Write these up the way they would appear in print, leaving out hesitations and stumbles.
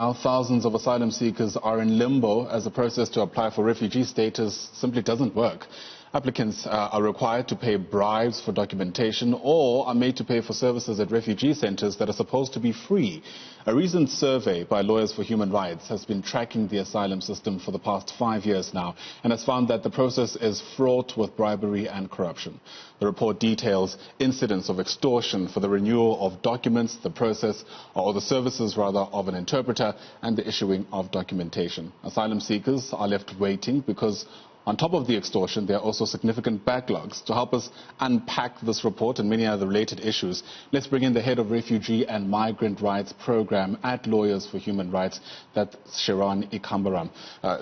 Now, thousands of asylum seekers are in limbo as the process to apply for refugee status simply doesn't work. Applicants are required to pay bribes for documentation or are made to pay for services at refugee centers that are supposed to be free. A recent survey by Lawyers for Human Rights has been tracking the asylum system for the past 5 years now and has found that the process is fraught with bribery and corruption. The report details incidents of extortion for the renewal of documents, the process or the services rather of an interpreter and the issuing of documentation. Asylum seekers are left waiting because on top of the extortion, there are also significant backlogs. To help us unpack this report and many other related issues, let's bring in the head of Refugee and Migrant Rights Program at Lawyers for Human Rights, that's Sharon Ikambaram.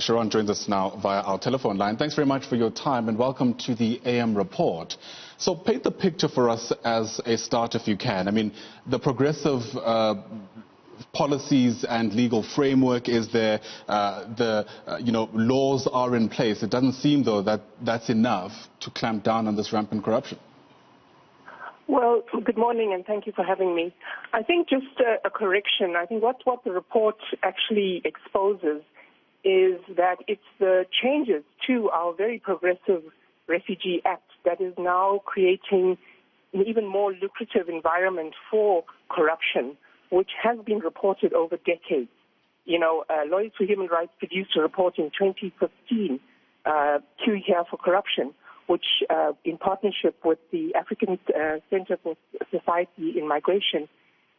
Sharon joins us now via our telephone line. Thanks very much for your time and welcome to the AM report. So paint the picture for us as a start if you can. I mean, the progressive policies and legal framework is there, laws are in place. It doesn't seem, though, that that's enough to clamp down on this rampant corruption. Well, good morning and thank you for having me. I think just a correction. I think what the report actually exposes is that it's the changes to our very progressive Refugee Act that is now creating an even more lucrative environment for corruption, which has been reported over decades. Lawyers for Human Rights produced a report in 2015, Queue Here for Corruption, which in partnership with the African Center for Society in Migration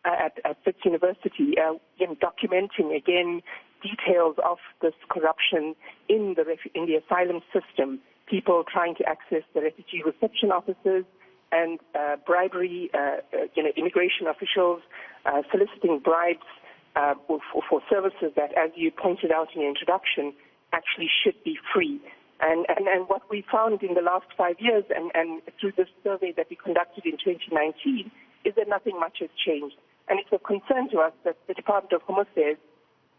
at Wits University, documenting again details of this corruption in the asylum system, people trying to access the refugee reception offices, and bribery, immigration officials soliciting bribes for services that, as you pointed out in your introduction, actually should be free. And what we found in the last 5 years and through this survey that we conducted in 2019 is that nothing much has changed. And it's a concern to us that the Department of Home Affairs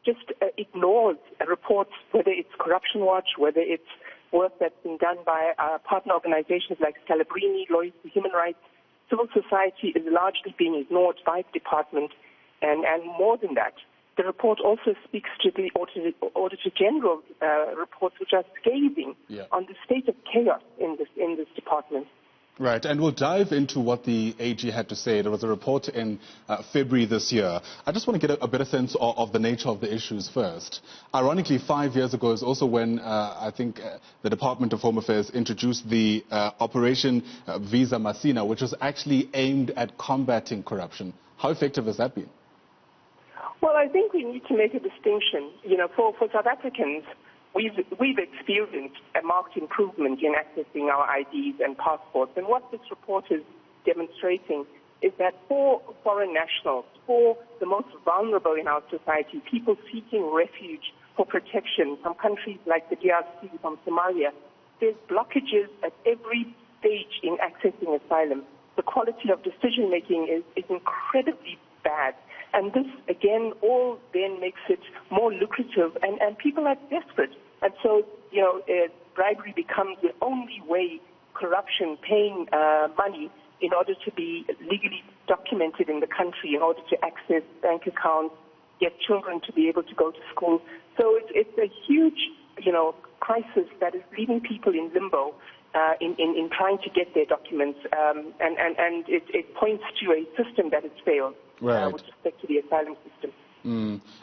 just ignores reports, whether it's Corruption Watch, whether it's work that's been done by partner organizations like Scalabrini, Lawyers for Human Rights. Civil society is largely being ignored by the department. And more than that, the report also speaks to the Auditor General's reports, which are scathing on the state of chaos in this department. Right, and we'll dive into what the AG had to say. There was a report in February this year. I just want to get a better sense of the nature of the issues first. Ironically, 5 years ago is also when I think the Department of Home Affairs introduced the Operation Visa Masina, which was actually aimed at combating corruption. How effective has that been? Well, I think we need to make a distinction. For South Africans, we've experienced a marked improvement in accessing our IDs and passports. And what this report is demonstrating is that for foreign nationals, for the most vulnerable in our society, people seeking refuge for protection from countries like the DRC, from Somalia, there's blockages at every stage in accessing asylum. The quality of decision-making is incredibly bad. And this, again, all then makes it more lucrative, and people are desperate. And so, bribery becomes the only way corruption, paying money in order to be legally documented in the country, in order to access bank accounts, get children to be able to go to school. So it's a huge, crisis that is leaving people in limbo in trying to get their documents. And it points to a system that has failed. Right. With respect to the asylum system.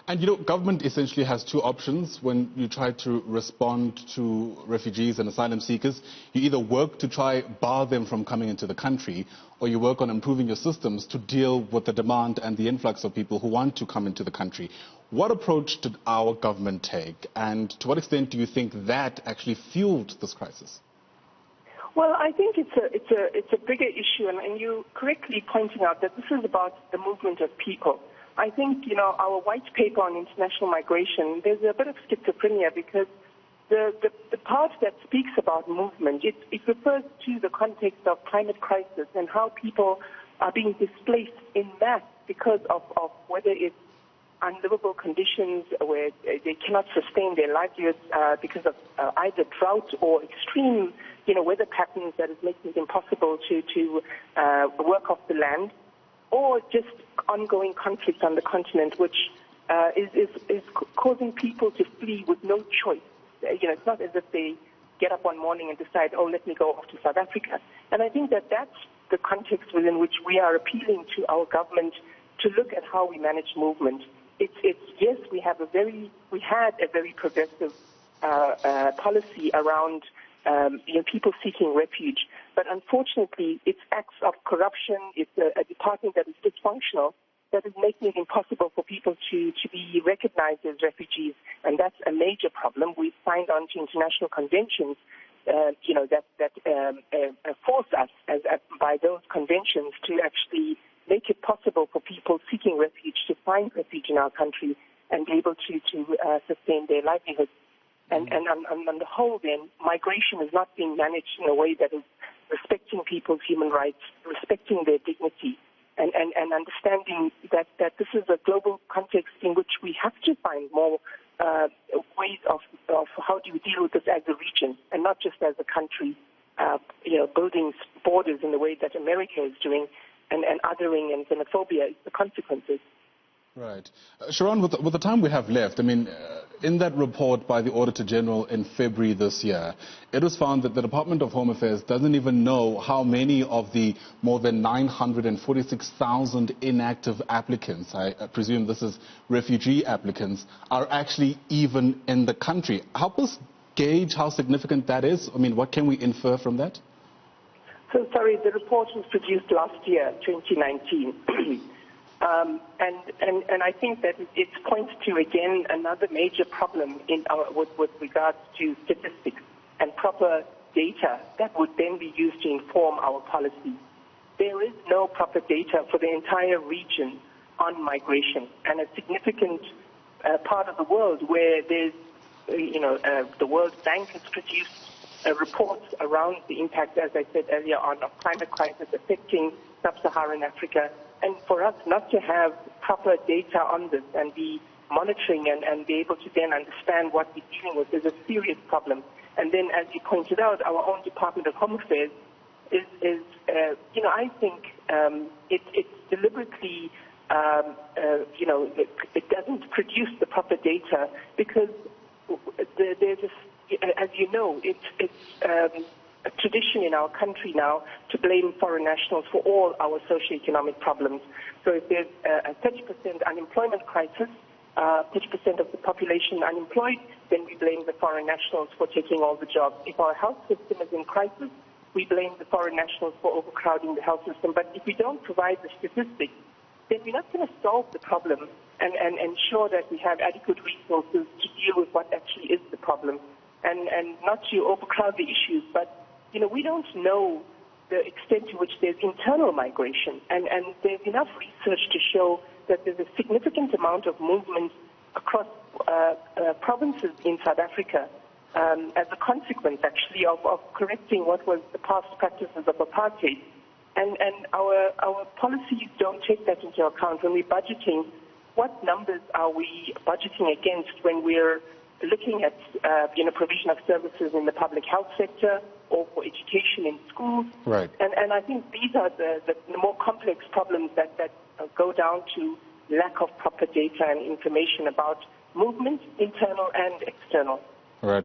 And government essentially has two options when you try to respond to refugees and asylum seekers. You either work to try bar them from coming into the country, or you work on improving your systems to deal with the demand and the influx of people who want to come into the country. What approach did our government take, and to what extent do you think that actually fueled this crisis? Well, I think it's a bigger issue, and you correctly pointing out that this is about the movement of people. I think, our white paper on international migration, there's a bit of schizophrenia because the part that speaks about movement, it refers to the context of climate crisis and how people are being displaced in mass because of whether it's unlivable conditions where they cannot sustain their livelihoods because of either drought or extreme, weather patterns that is making it impossible to work off the land, or just ongoing conflict on the continent, which is causing people to flee with no choice. It's not as if they get up one morning and decide, oh, let me go off to South Africa. And I think that that's the context within which we are appealing to our government to look at how we manage movement. Yes, we had a very progressive policy around people seeking refuge, but unfortunately, it's acts of corruption. It's a department that is dysfunctional that is making it impossible for people to be recognized as refugees, and that's a major problem. We've signed on to international conventions, that force us by those conventions to actually make it possible for people seeking refuge to find refuge in our country and be able to sustain their livelihoods. And on the whole, then, migration is not being managed in a way that is respecting people's human rights, respecting their dignity, and understanding that this is a global context in which we have to find more ways of how do we deal with this as a region and not just as a country, building borders in the way that America is doing, and othering and xenophobia is the consequences. Right. Sharon, with the time we have left, in that report by the Auditor General in February this year, it was found that the Department of Home Affairs doesn't even know how many of the more than 946,000 inactive applicants, I presume this is refugee applicants, are actually even in the country. Help us gauge how significant that is. What can we infer from that? So, sorry, the report was produced last year, 2019. And I think that it points to, again, another major problem with regards to statistics and proper data that would then be used to inform our policy. There is no proper data for the entire region on migration, and a significant part of the world where there's, the World Bank has produced reports around the impact, as I said earlier on, of climate crisis affecting sub-Saharan Africa. And for us not to have proper data on this and be monitoring and be able to then understand what we're dealing with is a serious problem. And then, as you pointed out, our own Department of Home Affairs is I think it's deliberately, it doesn't produce the proper data because there's as you know, it's a tradition in our country now to blame foreign nationals for all our socioeconomic problems. So if there's a 30% unemployment crisis, 30% of the population unemployed, then we blame the foreign nationals for taking all the jobs. If our health system is in crisis, we blame the foreign nationals for overcrowding the health system. But if we don't provide the statistics, then we're not going to solve the problem and ensure that we have adequate resources to deal with what actually is the problem. And not to overcrowd the issues, but we don't know the extent to which there's internal migration, and there's enough research to show that there's a significant amount of movement across provinces in South Africa as a consequence, actually, of correcting what was the past practices of apartheid. And our policies don't take that into account when we're budgeting. What numbers are we budgeting against when we're looking at provision of services in the public health sector or for education in schools? Right. And I think these are the more complex problems that go down to lack of proper data and information about movement, internal and external.